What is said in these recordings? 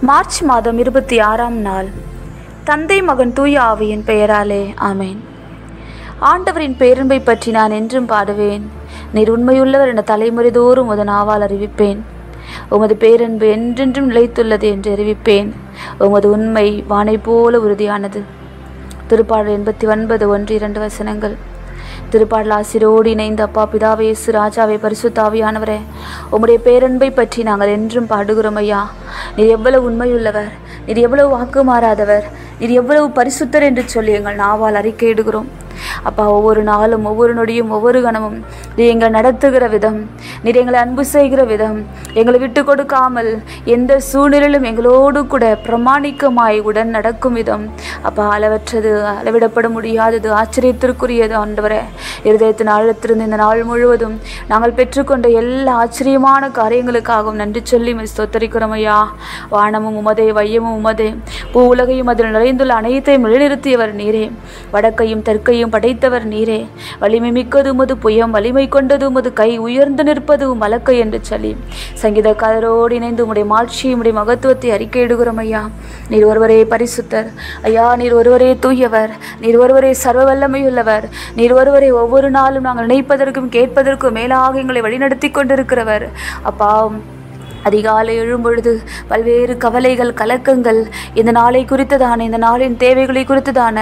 March மாதம் 26ஆம் நாள். தந்தை மகன் தூய ஆவியின் பெயராலே ஆமேன். ஆண்டவரின் பேரன்பை பற்றி நான் என்றும் பாடுவேன். நீர் உண்மையுள்ளவர் என தலைமுறை தோறும் உமது நாவால் அறிவிப்பேன். உமது பேரன்பு என்றென்றும் நிலைத்துள்ளது என்று அறிவிப்பேன். உமது உண்மை வானை போல உறுதியானது. திருப்பாடல் 89 1-2 வசனங்கள். திருப்பாடல் ஆசிரோடு இணைந்த அப்பா பிதாவே இயேசு ராஜாவே பரிசுத்த ஆவியானவரே, உம்முடைய பேரன்பை பற்றி நாங்கள் என்றும் பாடுகிறோம் ஐயா. நீர் எவ்வளவு உண்மையுள்ளவர், நீர் எவ்வளவு வாக்கு மாறாதவர், நீர் எவ்வளவு பரிசுத்தர் என்று சொல்லி எங்கள் நாவால் அறிக்கையிடுகிறோம். அப்பா, ஒவ்வொரு நாளும் ஒவ்வொரு நொடியும் ஒவ்வொரு கணமும் நீர் எங்களை நடத்துகிற விதம், நீர் எங்களை அன்பு செய்கிற விதம், எங்களை விட்டு கொடுக்காமல் எந்த சூழ்நிலையிலும் எங்களோடு கூட பிரமாணிக்கமாய் உடன் நடக்கும் விதம் அப்பா அளவற்றது, அளவிடப்பட முடியாதது, ஆச்சரியத்திற்குரியது. ஆண்டவரே, இருதயத்தின் ஆழத்திலிருந்து இந்த நாள் முழுவதும் நாங்கள் பெற்றுக்கொண்ட எல்லா ஆச்சரியமான காரியங்களுக்காகவும் நன்றி சொல்லி ஸ்தோத்தரிக்கிறோம் ஐயா. வானமும் உமதே, வையமும் உமதே, பூ உலகையும் அதில் நிறைந்துள்ள அனைத்தையும் நிலைநிறுத்தியவர் நீரே. வடக்கையும் தெற்கையும் படைத்தவர் நீரே. வலிமை மிக்கது உமது புயம், வலிமை கொண்டது உமது கை, உயர்ந்து நிற்பது வழக்கை என்று சொல்லி சங்கீதக்காரரோடு இணைந்து உம்முடைய மாட்சியை, உம்முடைய மகத்துவத்தை அறிக்கையிடுகிறோம் ஐயா. நீர் ஒருவரே பரிசுத்தர் ஐயா. நீர் ஒருவரே தூயவர். நீர் ஒருவரே சர்வ வல்லமையுள்ளவர். நீர் ஒருவரே ஒவ்வொரு நாளும் நாங்கள் நினைப்பதற்கும் கேட்பதற்கும் மேலாக எங்களை வழிநடத்தி கொண்டிருக்கிறவர் அப்பா. அதிகாலை எழும்பொழுது பல்வேறு கவலைகள், கலக்கங்கள், இந்த நாளை குறித்ததான, இந்த நாளின் தேவைகளை குறித்ததான,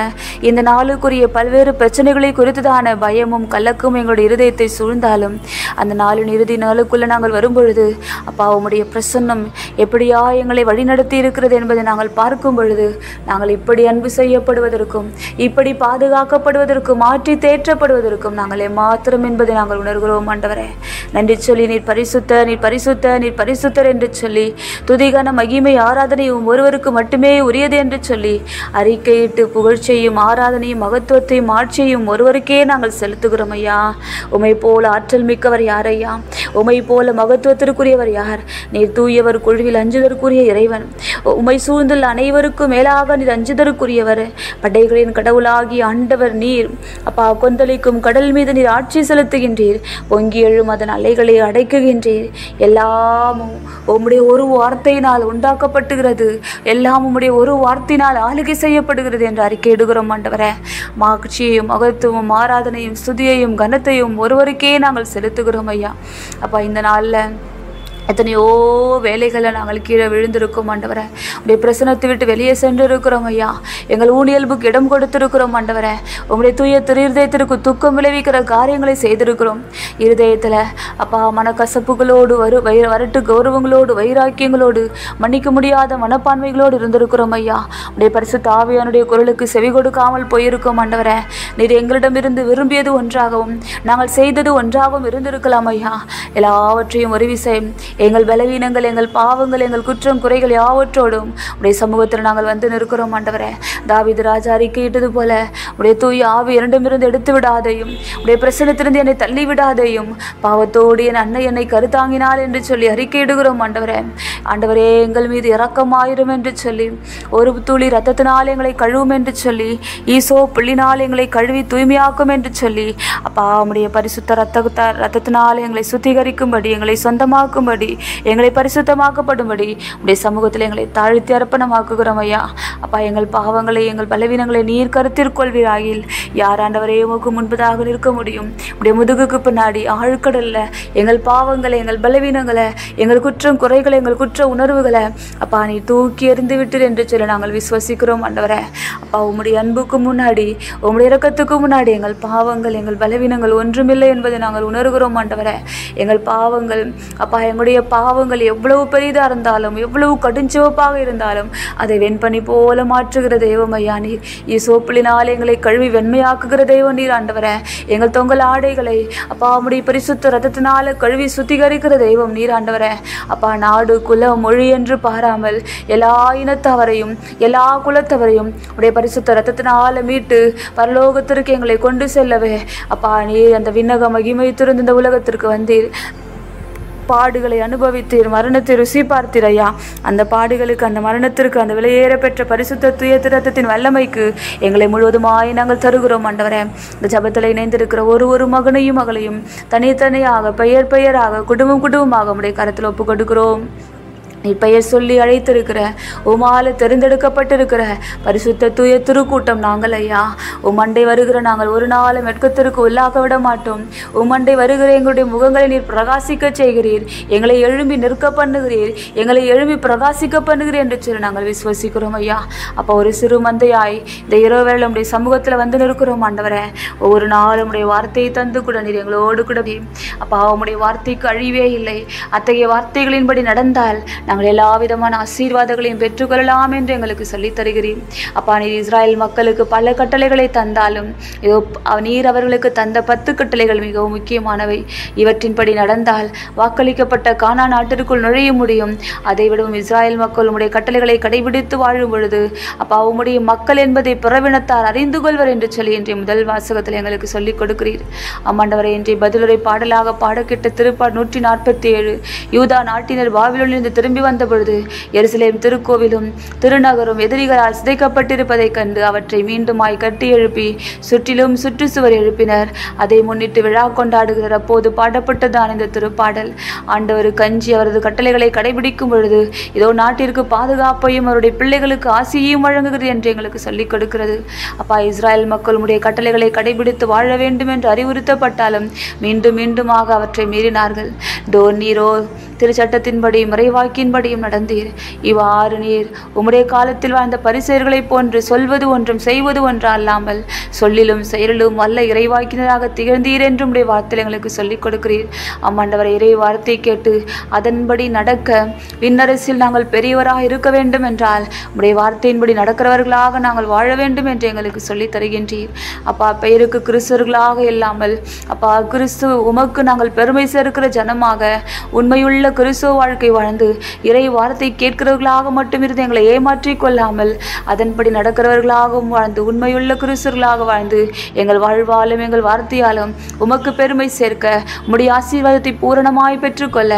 இந்த நாளுக்குரிய பல்வேறு பிரச்சனைகளை குறித்ததான பயமும் கலக்கமும் எங்களுடைய இருதயத்தை சூழ்ந்தாலும் அந்த நாளின் இறுதி நாளுக்குள்ளே நாங்கள் வரும்பொழுது அப்பா, உம்முடைய பிரசன்னம் எப்படியா எங்களை வழிநடத்தி இருக்கிறது என்பதை நாங்கள் பார்க்கும் பொழுது நாங்கள் இப்படி அன்பு செய்யப்படுவதற்கும், இப்படி பாதுகாக்கப்படுவதற்கும், மாற்றி தேற்றப்படுவதற்கும் நாங்கள் மாத்திரம் என்பதை நாங்கள் உணர்கிறோம். ஆண்டவரே, நன்றி சொல்லி நீர் பரிசுத்த, நீர் பரிசுத்த, நீர் பரிசுத்த என்று சொல்லி துதிகான மகிமை ஆராதனையும் ஒருவருக்கு மட்டுமே உரியது என்று சொல்லி அறிக்கையிட்டு புகழ்ச்சியும் ஆராதனையும் மகத்துவத்தையும் ஆட்சியையும் ஒருவருக்கே நாங்கள் செலுத்துகிறோம் ஐயா. உமை போல ஆற்றல் மிக்கவர் யார் ஐயா? உமை போல மகத்துவத்திற்குரியவர் யார்? நீர் தூயவர், குழுவில் அஞ்சுதற்குரிய இறைவன். உமை சூழ்ந்துள்ள அனைவருக்கும் மேலாக நீர் அஞ்சுதற்குரியவர். படைகளின் கடவுளாகி ஆண்டவர் நீர் அப்பா. கொந்தளிக்கும் கடல் மீது நீர் ஆட்சி செலுத்துகின்றீர். பொங்கி எழும் அதன் அலைகளை அடைக்குகின்றீர். எல்லாமும் உம்முடைய ஒரு வார்த்தையினால் உண்டாக்கப்பட்டுகிறது. எல்லாம் உம்முடைய ஒரு வார்த்தையினால் ஆளுகை செய்யப்படுகிறது என்று அறிக்கையிடுகிறோம். ஆண்டவரே, மாட்சியையும் மகத்துவம் ஆராதனையும் ஸ்துதியையும் கனத்தையும் ஒருவருக்கே நாங்கள் செலுத்துகிறோம் ஐயா. அப்பா, இந்த நாளில் எத்தனையோ வேலைகளை நாங்கள் கீழே விழுந்திருக்கோம். ஆண்டவரே, உடைய பிரசனத்தை விட்டு வெளியே சென்று இருக்கிறோம் ஐயா. எங்கள் ஊனியல்புக்கு இடம் கொடுத்திருக்கிறோம். ஆண்டவரே, உங்களுடைய தூய இருதயத்திற்கு துக்கம் விளைவிக்கிற காரியங்களை செய்திருக்கிறோம். இருதயத்தில் அப்பா மனக்கசப்புகளோடு, வரட்டு கௌரவங்களோடு, வைராக்கியங்களோடு, மன்னிக்க முடியாத மனப்பான்மைகளோடு இருந்திருக்கிறோம் ஐயா. உடைய பரிசுத்த ஆவியானுடைய குரலுக்கு செவி கொடுக்காமல் போயிருக்கோம். ஆண்டவரே, நீர் எங்களிடமிருந்து விரும்பியது ஒன்றாகவும் நாங்கள் செய்தது ஒன்றாகவும் இருந்திருக்கலாம் ஐயா. எல்லாவற்றையும் ஒரு விஷயம், எங்கள் பலவீனங்கள், எங்கள் பாவங்கள், எங்கள் குற்றம் குறைகள் யாவற்றோடும் உடைய சமூகத்தில் நாங்கள் வந்து நிற்கிறோம். ஆண்டவரே, தாவீது ராஜா அறிக்கையிட்டது போல உடைய தூய ஆவி இரண்டுமிருந்து எடுத்து விடாதையும், உடைய பிரசனத்திலிருந்து என்னை தள்ளி விடாதையும், பாவத்தோடு என் அன்னை என்னை கருத்தாங்கினாள் என்று சொல்லி அறிக்கையிடுகிறோம். ஆண்டவரே, ஆண்டவரே, எங்கள் மீது இரக்கமாயிரும் என்று சொல்லி, ஒரு துளி ரத்தத்தினால் எங்களை கழுவும் என்று சொல்லி, ஈசோ புள்ளினால் எங்களை கழுவி தூய்மையாக்கும் என்று சொல்லி அப்பா, உடைய பரிசுத்த ரத்தத்தினால் எங்களை சுத்திகரிக்கும்படி, எங்களை சொந்தமாக்கும்படி, எங்களை பரிசுத்தமாக்கப்படும்படி உடைய சமூகத்தில் எங்களை தாழ்த்தி அர்ப்பணமாக்குகிறோம் ஐயா. அப்பா, எங்கள் பாவங்களை, எங்கள் பலவீனங்களை நீர் கருத்திற்கொள்வீராகில் யார் ஆண்டவரே உமக்கு முன்பதாக நிற்க முடியும்? உடைய முதுகுக்கு பின்னாடி ஆழ்கடல்ல எங்கள் பாவங்களை, எங்கள் பலவீனங்களை, எங்கள் குற்றம் குறைகளை, எங்கள் குற்ற உணர்வுகளை அப்பா நீ தூக்கி எறிந்து விட்டு என்று சொல்லி நாங்கள் விசுவசிக்கிறோம். ஆண்டவரே, அப்பா, உம்முடைய அன்புக்கு முன்னாடி, உம்முடைய இரக்கத்துக்கு முன்னாடி எங்கள் பாவங்கள், எங்கள் பலவீனங்கள் ஒன்றுமில்லை என்பதை நாங்கள் உணர்கிறோம். ஆண்டவரே, எங்கள் பாவங்கள் அப்பா, எங்களுடைய பாவங்கள் எவ்வளவு பெரிதாக இருந்தாலும், எவ்வளவு கடுஞ்சிவப்பாக இருந்தாலும் அதை வெண்பனி போல மாற்றுகிற தெய்வம் ஐயா நீர். ஈசோப்பிலினால் எங்களை கழுவி வெண்மையாக்குகிற தெய்வம் நீர். ஆண்டவரே, எங்கள் தொங்கல் ஆடைகளை அப்பா உம்முடைய பரிசுத்த ரத்தத்தினால கழுவி சுத்திகரிக்கிற தெய்வம் நீர். ஆண்டவரே, அப்பா, நாடு குலம் மொழி என்று பாராமல் எல்லா இனத்தவரையும், எல்லா குலத்தவரையும் உடைய பரிசுத்த ரத்தத்தினால மீட்டு பரலோகத்திற்கு எங்களை கொண்டு செல்லவே அப்பா நீர் அந்த விண்ணக மகிமை திறந்து இந்த உலகத்திற்கு வந்தீர். பாடுகளை அனுபவித்தீர், மரணத்தை ருசி பார்த்தீர் ஐயா. அந்த பாடுகளுக்கு, அந்த மரணத்திற்கு, அந்த விலையேற பெற்ற பரிசுத்த தூய இரத்தத்தின் வல்லமைக்கு எங்களை முழுவதுமாய் நாங்கள் தருகிறோம். ஆண்டவரே, இந்த ஜபத்தில் இணைந்திருக்கிற ஒரு மகனையும் மகளையும் தனித்தனியாக, பெயராக, குடும்பமாக உடைய கரத்தில் ஒப்பு கொடுக்கிறோம். நீ பெயர் சொல்லி அழைத்திருக்கிற உமால தெரிந்தெடுக்கப்பட்டிருக்கிற பரிசுத்த தூய திருக்கூட்டம் நாங்கள் ஐயா. உமண்டை வருகிற நாங்கள் ஒரு நாளும் வெட்கத்திற்கு உள்ளாக விட மாட்டோம். உமண்டை வருகிற எங்களுடைய முகங்களை நீர் பிரகாசிக்க செய்கிறீர், எங்களை எழும்பி நிற்க பண்ணுகிறீர், எங்களை எழும்பி பிரகாசிக்க பண்ணுகிறீர் என்று சொல்லி நாங்கள் விசுவசிக்கிறோம் ஐயா. அப்போ ஒரு சிறு மந்தையாய் இந்த இரவு வேளை உடைய சமூகத்தில் வந்து நிற்கிறோம் ஆண்டவரே. ஒவ்வொரு நாளும் உடைய வார்த்தையை தந்து கூட நீர் எங்களோடு கூட அப்பா உம்முடைய வார்த்தைக்கு அழிவே இல்லை. அத்தகைய வார்த்தைகளின்படி நடந்தால் நாங்கள் எல்லா விதமான ஆசீர்வாதங்களையும் பெற்றுக்கொள்ளலாம் என்று எங்களுக்கு சொல்லித் தருகிறீர். அப்பா நீர் இஸ்ராயல் மக்களுக்கு பல கட்டளைகளை தந்தாலும் இதோ நீர் அவர்களுக்கு தந்த 10 கட்டளைகள் மிகவும் முக்கியமானவை. இவற்றின்படி நடந்தால் வாக்களிக்கப்பட்ட கானான் நாட்டிற்குள் நுழைய முடியும். அதை விடவும் இஸ்ராயல் மக்கள் உம்முடைய கட்டளைகளை கடைபிடித்து வாழும் பொழுது அப்பா உம்முடைய மக்கள் என்பதை பிறவினத்தார் அறிந்து கொள்வர் என்று சொல்லி இன்றைய முதல் வாசகத்தில் எங்களுக்கு சொல்லிக் கொடுக்கிறீர். ஆமாண்டவரை இன்றைய பதிலுரை பாடலாக பாடக்கிட்ட திருப்பாடு 147 யூதா நாட்டினர் பாபிலோனிலிருந்து திரும்பி வந்த பொழுது எருசலேம் திருக்கோவிலும் திருநகரும் எதிரிகளால் சிதைக்கப்பட்டிருப்பதைக் கண்டு அவற்றை மீண்டுமாய் கட்டி எழுப்பி சுற்றிலும் சுற்றுச்சுவர் எழுப்பினர். அதை முன்னிட்டு விழா கொண்டாடுகிற அப்போது பாடப்பட்டதான் இந்த திருப்பாடல். ஆண்டவர் கஞ்சி அவரது கட்டளைகளை கடைபிடிக்கும் பொழுது இதோ நாட்டிற்கு பாதுகாப்பையும் அவருடைய பிள்ளைகளுக்கு ஆசியையும் வழங்குகிறது என்று எங்களுக்கு சொல்லிக் கொடுக்கிறது. அப்பா இஸ்ராயல் மக்கள் உடைய கட்டளைகளை கடைபிடித்து வாழ வேண்டும் என்று அறிவுறுத்தப்பட்டாலும் மீண்டும் மீண்டுமாக அவற்றை மீறினார்கள். நீரோ திருச்சட்டத்தின்படி முறைவாக்கின்படியும் நடந்தீர். இவ்வாறு நீர் உம்முடைய காலத்தில் வாழ்ந்த பரிசேயர்களைப் போன்று சொல்வது ஒன்றும் செய்வது ஒன்று அல்லாமல் சொல்லிலும் செயலிலும் வல்ல இறைவாக்கினராக திகழ்ந்தீர் என்று உடைய வார்த்தையில் எங்களுக்கு சொல்லிக் கொடுக்கிறீர். அம்மாண்டவர் இறை வார்த்தை கேட்டு அதன்படி நடக்க விண்ணரசில் நாங்கள் பெரியவராக இருக்க வேண்டும் என்றால் உடைய வார்த்தையின்படி நடக்கிறவர்களாக நாங்கள் வாழ வேண்டும் என்று எங்களுக்கு சொல்லித் தருகின்றீர். அப்பா பெயருக்கு கிறிஸ்தவர்களாக இல்லாமல் அப்பா கிறிஸ்து உமக்கு நாங்கள் பெருமை சேர்க்கிற ஜனமாக உண்மையுள்ள கிறிஸ்துவ வாழ்க்கை வாழ்ந்து இறை வார்த்தை கேட்கிறவர்களாக மட்டும் இருந்து எங்களை ஏமாற்றிக் கொள்ளாமல் அதன்படி நடக்கிறவர்களாகவும் வாழ்ந்து உண்மையுள்ள கிறிஸ்தவர்களாக வாழ்ந்து எங்கள் வாழ்வாலும் எங்கள் வார்த்தையாலும் உமக்கு பெருமை சேர்க்க உம்முடைய ஆசீர்வாதத்தை பூரணமாய் பெற்றுக்கொள்ள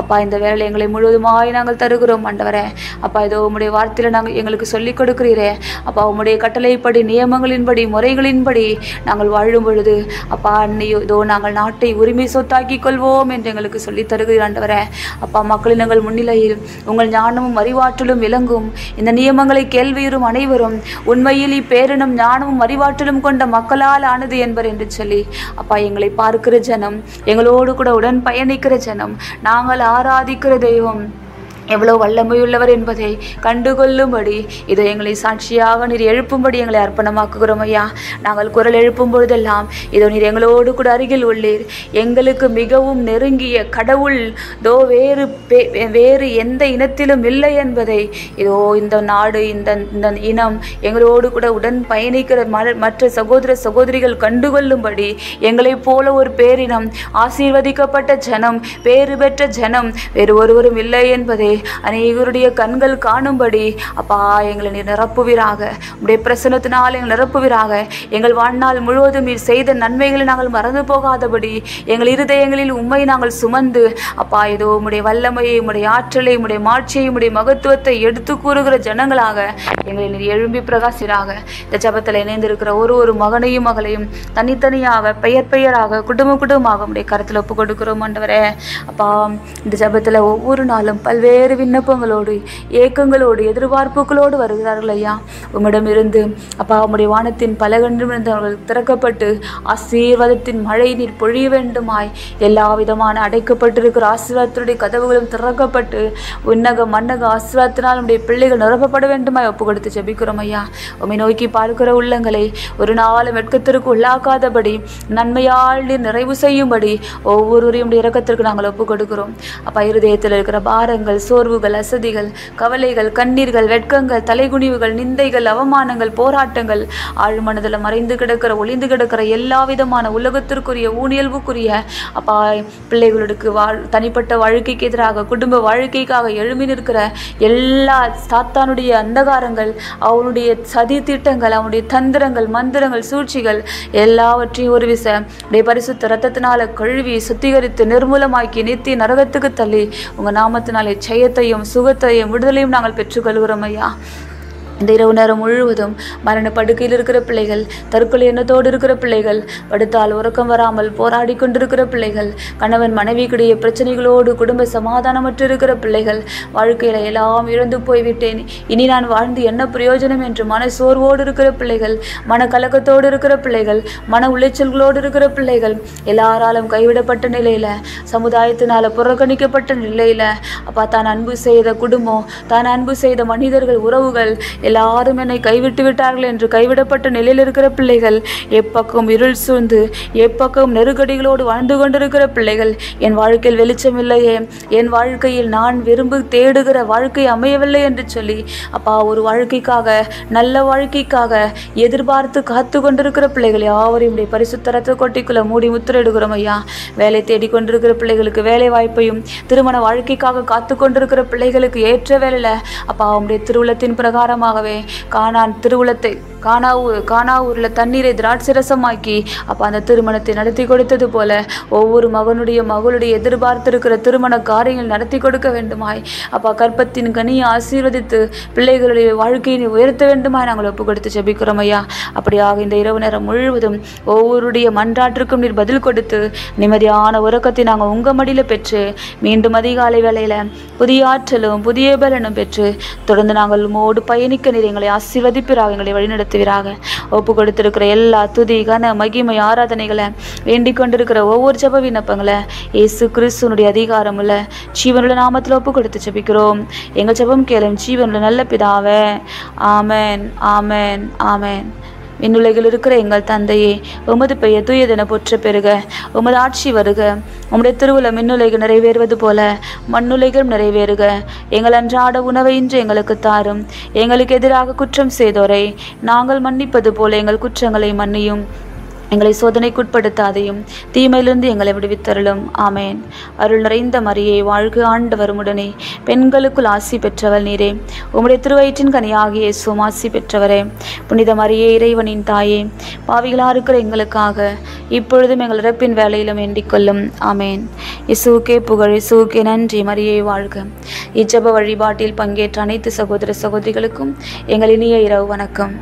அப்பா இந்த வேலை எங்களை முழுவதுமாய் நாங்கள் தருகிறோம் ஆண்டவரே. அப்பா இதோ உம்முடைய வார்த்தையில நாங்கள் எங்களுக்கு சொல்லிக் கொடுக்கிறீரே அப்பா உம்முடைய கட்டளைப்படி நியமங்களின்படி முறைகளின்படி நாங்கள் வாழும் பொழுது அப்பா இதோ நாங்கள் நாட்டை உரிமை சொத்தாக்கி கொள்வோம் என்று எங்களுக்கு சொல்லித் தருகிறீர் ஆண்டவரே. அப்பா மக்களினங்கள் முன்னிலையில் உங்கள் ஞானமும் அறிவாற்றலும் விளங்கும். இந்த நியமங்களை கேள்வியுறும் அனைவரும் உண்மையில் இப்பேரினும் ஞானமும் அறிவாற்றலும் கொண்ட மக்களால் ஆனது என்பர் என்று சொல்லி அப்பா எங்களை பார்க்கிற ஜனம், எங்களோடு கூட உடன் பயணிக்கிற ஜனம், நாங்கள் ஆராதிக்கிற தெய்வம் எவ்வளோ வல்லமையுள்ளவர் என்பதை கண்டுகொள்ளும்படி இதை எங்களை சாட்சியாக நீர் எழுப்பும்படி எங்களை அர்ப்பணமாக்குகிறோம் ஐயா. நாங்கள் குரல் எழுப்பும் பொழுதெல்லாம் இதோ நீர் எங்களோடு கூட அருகில் உள்ளீர். எங்களுக்கு மிகவும் நெருங்கிய கடவுள் வேறு எந்த இனத்திலும் இல்லை என்பதை இதோ இந்த நாடு இந்த இனம் எங்களோடு கூட உடன் பயணிக்கிற மற்ற சகோதர சகோதரிகள் கண்டுகொள்ளும்படி எங்களைப் போல ஒரு பேரினம், ஆசீர்வதிக்கப்பட்ட ஜனம், பேறு பெற்ற ஜனம் வேறு ஒருவரும் இல்லை என்பதை அநேகருடைய கண்கள் காணும்படி அப்பா எங்களை நீர் நிரப்புவீராக. உடைய பிரசன்னத்தினால் எங்களை நிரப்புவீராக. எங்கள் வாழ்நாள் முழுவதும் நீர் செய்த நன்மைகளை நாங்கள் மறந்து போகாதபடி எங்கள் இருதயங்களில் உம்மை நாங்கள் சுமந்து அப்பா ஏதோ உம்முடைய வல்லமையை, உம்முடைய ஆற்றலை, உம்முடைய மாட்சியை, உம்முடைய மகத்துவத்தை எடுத்து கூறுகிற ஜனங்களாக எங்களை நீர் எழும்பி பிரகாசிராக. இந்த ஜபத்தில் இணைந்திருக்கிற ஒரு மகனையும் மகளையும் தனித்தனியாக பெயராக குடும்பமாக உடைய கருத்தில் ஒப்பு கொடுக்கிறோம் ஆண்டவரே. அப்பா இந்த ஜபத்தில் ஒவ்வொரு நாளும் பல்வேறு விண்ணப்பங்களோடு ஏக்கங்களோடு எதிர்பார்ப்புகளோடு வருகிறார்கள் ஐயா. உம்மிடமிருந்து அப்பா உம்முடைய வானத்தின் பலகன்றிலிருந்து அவர்கள் திறக்கப்பட்டு ஆசீர்வாதத்தின் மழை நீர் பொழிய வேண்டுமாய் எல்லா விதமான அடைக்கப்பட்டிருக்கிற ஆசீர்வாதத்துடைய கதவுகளும் திறக்கப்பட்டு உன்னக மன்னக ஆசீர்வாதத்தினால் நம்முடைய பிள்ளைகள் நிரப்பப்பட வேண்டுமாய் ஒப்பு கொடுத்து ஜெபிக்கிறோம் ஐயா. உம்மை நோக்கி பார்க்கிற உள்ளங்களை ஒரு நாளும் வெட்கத்திற்கு உள்ளாக்காதபடி நன்மையால் நீர் நிறைவு செய்யும்படி ஒவ்வொருவரையும் இரக்கத்திற்கு நாங்கள் ஒப்பு கொடுக்கிறோம். அப்பா இருதயத்தில் இருக்கிற பாரங்கள், சோர்வுகள், அசதிகள், கவலைகள், கண்ணீர்கள், வெட்கங்கள், தலைகுனிவுகள், நிந்தைகள், அவமானங்கள், போராட்டங்கள், ஆழ்மனதில் மறைந்து கிடக்கிற ஒளிந்து கிடக்கிற எல்லா விதமான உலகத்திற்குரிய ஊனியல்புக்குரிய அப்பா பிள்ளைகளுக்கு தனிப்பட்ட வாழ்க்கைக்கு எதிராக குடும்ப வாழ்க்கைக்காக எழுமி நிற்கிற எல்லா சாத்தானுடைய அந்தகாரங்கள், அவனுடைய சதி திட்டங்கள், அவனுடைய தந்திரங்கள், மந்திரங்கள், சூழ்ச்சிகள் எல்லாவற்றையும் ஒரு விச பரிசுத்த இரத்தத்தினால கழுவி சுத்திகரித்து நிர்மூலமாக்கி நித்திய நரகத்துக்கு தள்ளி உங்க நாமத்தினாலே ஜெயத்தையும் சுகத்தையும் விடுதலையும் நாங்கள் பெற்றுக்கொள்கிறோம் ஐயா. இந்த இரவு நேரம் முழுவதும் மரண படுக்கையில் இருக்கிற பிள்ளைகள், தற்கொலை எண்ணத்தோடு இருக்கிற பிள்ளைகள், படுத்தால் உறக்கம் வராமல் போராடி கொண்டிருக்கிற பிள்ளைகள், கணவன் மனைவிக்கிடையே பிரச்சனைகளோடு குடும்ப சமாதானமற்று இருக்கிற பிள்ளைகள், வாழ்க்கையில் எல்லாம் இழந்து போய்விட்டேன், இனி நான் வாழ்ந்து என்ன பிரயோஜனம் என்று மன சோர்வோடு இருக்கிற பிள்ளைகள், மன கலக்கத்தோடு இருக்கிற பிள்ளைகள், மன உளைச்சல்களோடு இருக்கிற பிள்ளைகள், எல்லாராலும் கைவிடப்பட்ட நிலையில, சமுதாயத்தினால புறக்கணிக்கப்பட்ட நிலையில, அப்பா தான் அன்பு செய்த குடும்பம், தான் அன்பு செய்த மனிதர்கள், உறவுகள் எல்லாரும் என்னை கைவிட்டு விட்டார்கள் என்று கைவிடப்பட்ட நிலையில் இருக்கிற பிள்ளைகள், எப்பக்கம் இருள் சூழ்ந்து எப்பக்கம் நெருக்கடிகளோடு வாழ்ந்து கொண்டிருக்கிற பிள்ளைகள், என் வாழ்க்கையில் வெளிச்சம் இல்லையே, என் வாழ்க்கையில் நான் விரும்பு தேடுகிற வாழ்க்கை அமையவில்லை என்று சொல்லி அப்பா ஒரு வாழ்க்கைக்காக, நல்ல வாழ்க்கைக்காக எதிர்பார்த்து காத்து கொண்டிருக்கிற பிள்ளைகள் யாவரையும் பரிசுத்த இரத்த கொட்டிக்குள்ள மூடி முத்திரையிடுகிறோம் ஐயா. வேலை தேடிக்கொண்டிருக்கிற பிள்ளைகளுக்கு வேலை வாய்ப்பையும், திருமண வாழ்க்கைக்காக காத்து கொண்டிருக்கிற பிள்ளைகளுக்கு ஏற்ற வேலையில அப்பா உம்முடைய திருவுளத்தின் பிரகாரமாகவே கானான் திருவுளத்தை கானாவூர்ல தண்ணீரை திராட்சரசமாக்கி அப்பா அந்த திருமணத்தை நடத்தி கொடுத்தது போல ஒவ்வொரு மகளுடைய எதிர்பார்த்திருக்கிற திருமண காரியங்கள் நடத்தி கொடுக்க வேண்டுமாய் அப்பா கற்பத்தின் கனியை ஆசீர்வதித்து பிள்ளைகளுடைய வாழ்க்கையை உயர்த்த வேண்டுமாய் நாங்கள் ஒப்பு கொடுத்து ஜெபிக்கிறோம் ஐயா. அப்படியாக இந்த இரவு நேரம் முழுவதும் ஒவ்வொருடைய மன்றாட்டிற்கும் நீர் பதில் கொடுத்து நிம்மதியான உறக்கத்தை நாங்கள் உங்க மடியில பெற்று மீண்டும் அதிகாலை வேளையில புதிய ஆற்றலும் புதிய பலனும் பெற்று தொடர்ந்து நாங்கள் உமோடு பயணிக்க நீர் எங்களை ஆசீர்வதிப்பிறாக, எங்களை வழிநடத்துவீராக. ஒப்பு கொடுத்திருக்கிற எல்லா துதி கன மகிமை ஆராதனைகளை வேண்டிக் கொண்டிருக்கிற ஒவ்வொரு ஜெப விண்ணப்பங்களை இயேசு கிறிஸ்துவினுடைய அதிகாரமுள்ள ஜீவனுள்ள நாமத்தில் ஒப்பு கொடுத்து ஜெபிக்கிறோம். எங்கள் ஜெபம் கேளும் ஜீவனுள்ள நல்ல பிதாவே. ஆமென், ஆமென், ஆமென். விண்ணுலகில் இருக்கிற எங்கள் தந்தையே, உமது பெயர் தூயதென போற்ற பெறுக, உமது ஆட்சி வருக, உம்முடைய திருவுளம் விண்ணுலகில் நிறைவேறுவது போல மண்ணுலகிலும் நிறைவேறுக. எங்கள் அன்றாட உணவை இன்று எங்களுக்கு தாரும். எங்களுக்கு எதிராக குற்றம் செய்தோரை நாங்கள் மன்னிப்பது போல எங்கள் குற்றங்களை மன்னியும். எங்களை சோதனைக்குட்படுத்தாதையும் தீமையிலிருந்து எங்களை விடுவித்தருளும். ஆமேன். அருள் நிறைந்த மரியே வாழ்க, ஆண்டவர் உடனே, பெண்களுக்குள் ஆசி பெற்றவள் நீரே, உம்முடைய திருவயிற்றின் கனியாகிய இயேசுவும் ஆசி பெற்றவரே. புனித மரியே, இறைவனின் தாயே, பாவிகளா இருக்கிற எங்களுக்காக இப்பொழுதும் எங்கள் இறப்பின் வேலையிலும் வேண்டிக் கொள்ளும். ஆமேன். இயேசுவுக்கே புகழ், இயேசுவுக்கே நன்றி. மரியே வாழ்க. இச்செப வழிபாட்டில் பங்கேற்ற அனைத்து சகோதர சகோதரிகளுக்கும் எங்கள் இனிய இரவு வணக்கம்.